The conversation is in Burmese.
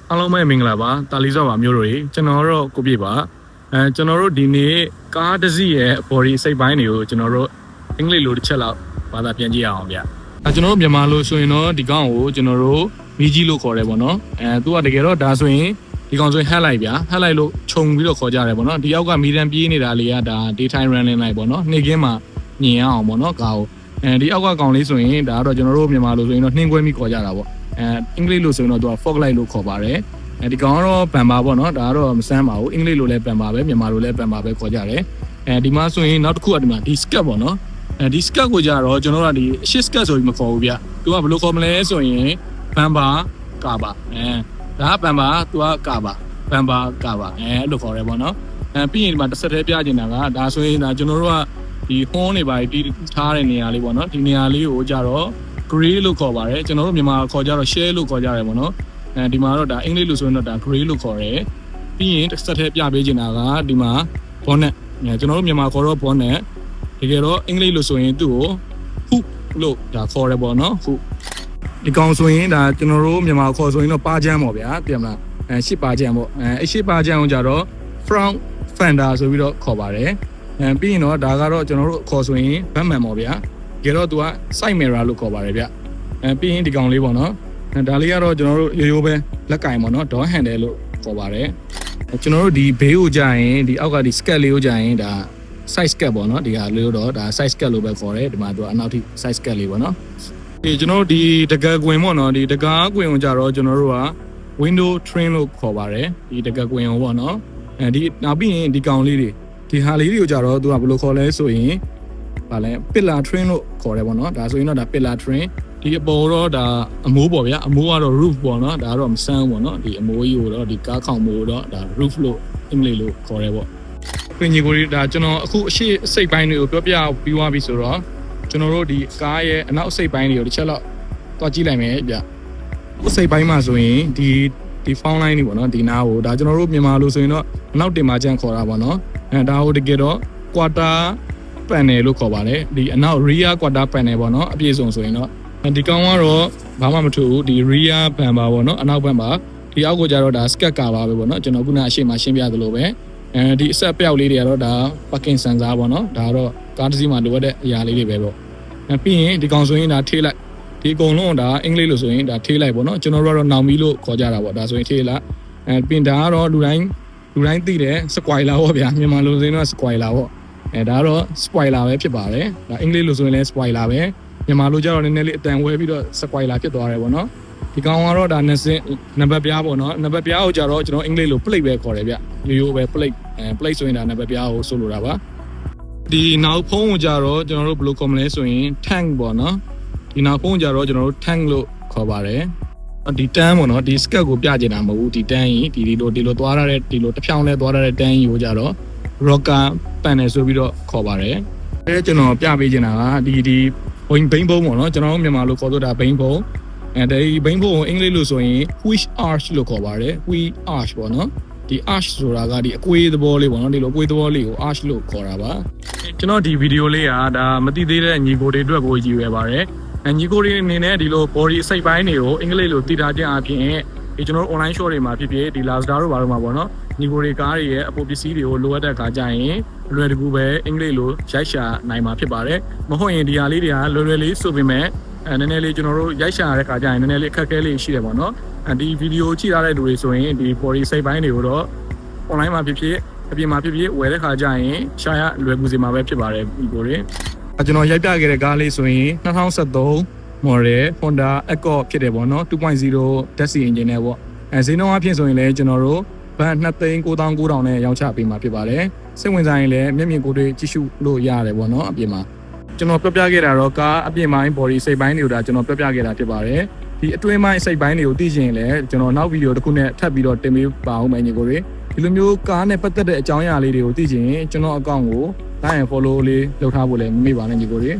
အားလုံးပဲမင်္ဂလာပါတာလီစောပါမျိုးတို့ကျွန်တော်တို့ကိုပြပါကျွန်တော်တို့ဒီနေ့ကားတစ်စီးရဲ့ body စိတ်ပိုင်းတွေကိုကျွန်တော်တို့အင်္ဂလိပ်လိုတစ်ချက်လောက်ဘာသာပြန်ကြည့်အောင်ဗျကျွန်တော်တို့မြန်မာလိုဆိုရင်တော့ဒီကောင်ကိုကျွန်တော်တို့မီးကြီးလို့ခေါ်တယ်ပေါ့နော်သူကတကယ်တော့ဒါဆိုရင်ဒီကောင်ဆိုရင်ဟက်လိုက်ဗျာဟက်လိုက်လို့ခြုံပြီးတော့ခေါ်ကြတယ်ပေါ့နော်ဒီယောက်ကမီးတန်းပြေးနေတာလေးကဒါ daytime running light ပေါ့နော်နေ့ကင်းမှာညင်အောင်ပေါ့နော်ကားကိုဒီအောက်ကကောင်လေးဆိုရင်ဒါကတော့ကျွန်တော်တို့မြန်မာလိုဆိုရင်တော့နှင်းခွဲပြီးခေါ်ကြတာပေါ့အင်္ဂလိပ်လိုဆိုရင်တော့သူက fog light လို့ခေါ်ပါတယ်ဒီကောင်ကတော့ပန်ပါပေါ့နော်ဒါကတော့မဆန်းပါဘူးအင်္ဂလိပ်လိုလည်းပန်ပါပဲမြန်မာလိုလည်းပန်ပါပဲခေါ်ကြတယ်ဒီမှာဆိုရင်နောက်တစ်ခုကဒီမှာဒီ skirt ပေါ့နော်ဒီ skirt ကိုကြတော့ကျွန်တော်တို့ကဒီအရှိ skirt ဆိုပြီးမခေါ်ဘူးဗျသူကဘယ်လိုခေါ်မလဲဆိုရင်ပန်ပါကာပါဒါကပန်ပါသူကကာပါပန်ပါကာပါအဲ့လိုခေါ်ရဲပေါ့နော်ပြီးရင်ဒီမှာတစ်ဆက်တည်းပြချင်တာကဒါဆိုရင်ဒါကျွန်တော်တို့ကဒီ horn တွေပါတီးထားတဲ့နေရာလေးပေါ့နော်ဒီနေရာလေးကိုကြတော့ gray လို့ခေါ်ပါတယ်ကျွန်တော်တို့မြန်မာခေါ်ကြတော့ share လို့ခေါ်ကြတယ်ပေါ့နော်ဒီမှာတော့ဒါအင်္ဂလိပ်လို့ဆိုရင်တော့ဒါ gray လို့ခေါ်တယ်ပြီးရင်တစ်ဆက်တည်းပြပေးချင်တာကဒီမှာ bonnet ကျွန်တော်တို့မြန်မာခေါ်တော့ bonnet တကယ်တော့အင်္ဂလိပ်လို့ဆိုရင်သူ့ကို hook လို့ဒါခေါ်ရပေါ့နော် hook ဒီကောင်ဆိုရင်ဒါကျွန်တော်တို့မြန်မာခေါ်ဆိုရင်တော့ပါချမ်းပေါ့ဗျာသိရမလားရှစ်ပါချမ်းပေါ့ရှစ်ပါချမ်းကိုကြတော့ front fender ဆိုပြီးတော့ခေါ်ပါတယ်ပြီးရင်တော့ဒါကတော့ကျွန်တော်တို့ခေါ်ဆိုရင် Batman ပေါ့ဗျာတကယ်တော့သူက side mirror လို့ခေါ်ပါတယ်ဗျပြီးရင်ဒီကောင်လေးပေါ့နော်ဒါလေးကတော့ကျွန်တော်တို့ရိုးရိုးပဲလက်ကင်ပေါ့နော် door handle လို့ခေါ်ပါတယ်ကျွန်တော်တို့ဒီဘေးကိုကြာရင်ဒီအောက်ကဒီ skirt လေးကိုကြာရင်ဒါ side skirt ပေါ့နော်ဒီဟာလေးတော့ဒါ side skirt လို့ပဲခေါ်တယ်ဒီမှာသူကအနောက်ထိ side skirt လေးပေါ့နော်ဒီကျွန်တော်တို့ဒီတကားကွင်ပေါ့နော်ဒီတကားကွင်ကိုကြာတော့ကျွန်တော်တို့က window trim လို့ခေါ်ပါတယ်ဒီတကားကွင်ကိုပေါ့နော်ဒီနောက်ပြီးရင်ဒီကောင်လေးတွေဒီဟာလေးတွေကိုကြတော့သူကဘယ်လိုခေါ်လဲဆိုရင်ဗာလဲ pillar trim လို့ခေါ်တယ်ပေါ့နော်ဒါဆိုရင်တော့ဒါ pillar trim ဒီအပေါ်တော့ဒါအမိုးပေါ့ဗျာအမိုးကတော့ roof ပေါ့နော်ဒါတော့မဆန်းဘူးပေါ့နော်ဒီအမိုးကြီးကိုတော့ဒီကားခေါင်မိုးတော့ဒါ roof လို့အင်္ဂလိပ်လိုခေါ်တယ်ပေါ့ပြင်ကြီးကိုဒါကျွန်တော်အခုအရှိအစိတ်ပိုင်းတွေကိုပြောပြပြီးသွားပြီဆိုတော့ကျွန်တော်တို့ဒီကားရဲ့အနောက်အစိတ်ပိုင်းတွေကိုတစ်ချက်လောက်တွားကြည့်လိုက်မယ်ဗျအစိတ်ပိုင်းမှာဆိုရင်ဒီ found line တွေပေါ့နော်ဒီနားကိုဒါကျွန်တော်တို့မြန်မာလိုဆိုရင်တော့အနောက်တင်မာချမ်းခေါ်တာပေါ့နော်ဒါဟိုတကယ်တော့ quarter panel လို့ခေါ်ပါတယ်ဒီအနောက် rear quarter panel ပေါ့နော်အပြည့်စုံဆိုရင်တော့ဒီကောင်ကတော့ဘာမှမထူဘူးဒီ rear bumper ပေါ့နော်အနောက်ဘက်မှာဒီအောက်ကိုကြတော့ဒါ skirt cover ပဲပေါ့နော်ကျွန်တော်ခုနအရှိမှရှင်းပြသလိုပဲဒီအဆက်ပြောက်လေးတွေကတော့ဒါ parking sensor ပေါ့နော်ဒါကတော့ကားတစ်စီးမှာလိုအပ်တဲ့အရာလေးတွေပဲပေါ့ပြီးရင်ဒီကောင်ဆိုရင်ဒါထေးလိုက်ဒီအကုန်လုံးဒါအင်္ဂလိပ်လို့ဆိုရင်ဒါထေးလိုက်ပေါ့နော်ကျွန်တော်တို့ကတော့နောင်မီလို့ခေါ်ကြတာပေါ့ဒါဆိုရင်ထေးလိုက်ပြင်ဒါကတော့လူတိုင်းသိတယ် spoiler ပေါ့ဗျာမြန်မာလိုဆိုရင်တော့ spoiler ပေါ့ဒါကတော့ spoiler ပဲဖြစ်ပါတယ်ဒါအင်္ဂလိပ်လို့ဆိုရင်လည်း spoiler ပဲမြန်မာလိုကြတော့နည်းနည်းလေးအတန်ဝဲပြီးတော့ spoiler ဖြစ်သွားတယ်ပေါ့နော်ဒီကောင်ကတော့ဒါနံပါတ်ပြားပေါ့နော်နံပါတ်ပြားကိုကြတော့ကျွန်တော်အင်္ဂလိပ်လို plate ပဲခေါ်တယ်ဗျရိုးပဲ plate ဆိုရင်ဒါနံပါတ်ပြားကိုဆိုလိုတာပါဒီနောက်ဖုံးကိုကြတော့ကျွန်တော်တို့ဘယ်လိုခေါ်မလဲဆိုရင် tank ပေါ့နော်ဒီနောက်ဖုံးကြတော့ကျွန်တော်တို့ tank လို့ခေါ်ပါတယ်ဒီတန်းပေါ့နော်ဒီ skirt ကိုပြကျင်တာမဟုတ်ဘူးဒီတန်းကြီးဒီလိုသွားရတဲ့ဒီလိုတစ်ဖြောင်းလဲသွားရတဲ့တန်းကြီးကိုကြတော့ rocker panel ဆိုပြီးတော့ခေါ်ပါတယ်ကျွန်တော်ပြပေးချင်တာကဒီဘိန်းဘုံပေါ့နော်ကျွန်တော်တို့မြန်မာလိုခေါ်ဆိုတာဘိန်းဘုံဒီဘိန်းဘုံကိုအင်္ဂလိပ်လိုဆိုရင် wish arch လို့ခေါ်ပါတယ် wish arch ပေါ့နော်ဒီ arch ဆိုတာကဒီအကွေးသဘောလေးပေါ့နော်ဒီလိုအကွေးသဘောလေးကို arch လို့ခေါ်တာပါကျွန်တော်ဒီဗီဒီယိုလေးကဒါမသိသေးတဲ့ညီကိုတွေအတွက်ကိုရည်ရွယ်ပါတယ်ညီကိုတွေအနေနဲ့ဒီလို body အစိတ်ပိုင်းတွေကိုအင်္ဂလိပ်လိုတည်ထားခြင်းအပြင်ဒီကျွန်တော်တို့ online shop တွေမှာဖြစ်ဖြစ်ဒီ Lazada တို့ဘာလို့မှာပေါ့နော်ညီကိုတွေကားတွေရဲ့အပေါ်ပစ္စည်းတွေကိုလိုအပ်တဲ့အခါကျရင်အလွယ်တကူပဲအင်္ဂလိပ်လိုရိုက်ရှာနိုင်မှာဖြစ်ပါတယ်မဟုတ်ရင်ဒီဟာလေးတွေကလွယ်လွယ်လေးဆိုပေမဲ့နည်းနည်းလေးကျွန်တော်တို့ရိုက်ရှာရတဲ့အခါကျရင်နည်းနည်းလေးအခက်အခဲလေးရှိတယ်ပေါ့နော်ဒီဗီဒီယိုကြည့်ရတဲ့လူတွေဆိုရင်ဒီ body စိတ်ပိုင်းတွေကိုတော့ online မှာဖြစ်ဖြစ်အပြင်မှာဖြစ်ဖြစ်ဝယ်တဲ့အခါကျရင်ရှာရလွယ်ကူစေမှာပဲဖြစ်ပါတယ်ဒီကိုတွေကျွန်တော်ရိုက်ပြခဲ့တဲ့ကားလေးဆိုရင်2013 model Honda Accord ဖြစ်တယ်ပေါ့နော် 2.0 Dassi engine နဲ့ပေါ့ဈေးနှုန်းအဖြစ်ဆိုရင်လည်းကျွန်တော်တို့ဘတ်2,900,000နဲ့ရောင်းချပေးမှာဖြစ်ပါတယ်စိတ်ဝင်စားရင်လည်းမျက်မြင်ကိုယ်တွေ့ကြည့်ရှုလို့ရတယ်ပေါ့နော်အပြင်မှာကျွန်တော်ပြောပြခဲ့တာတော့ကားအပြင်ပိုင်း body စိတ်ပိုင်းတွေကိုဒါကျွန်တော်ပြောပြခဲ့တာဖြစ်ပါတယ်ဒီအတွင်းပိုင်းစိတ်ပိုင်းတွေကိုသိချင်ရင်လည်းကျွန်တော်နောက်ဗီဒီယိုတစ်ခုနဲ့ထပ်ပြီးတော့တင်ပေးပါဦးမယ်ညီကိုတွေဒီလိုမျိုးကားနဲ့ပတ်သက်တဲ့အကြောင်းအရာလေးတွေကိုသိချင်ရင်ကျွန်တော်အကောင့်ကို like and follow လေးလုပ်ထားဖို့လည်းမမေ့ပါနဲ့ညီကိုတွေ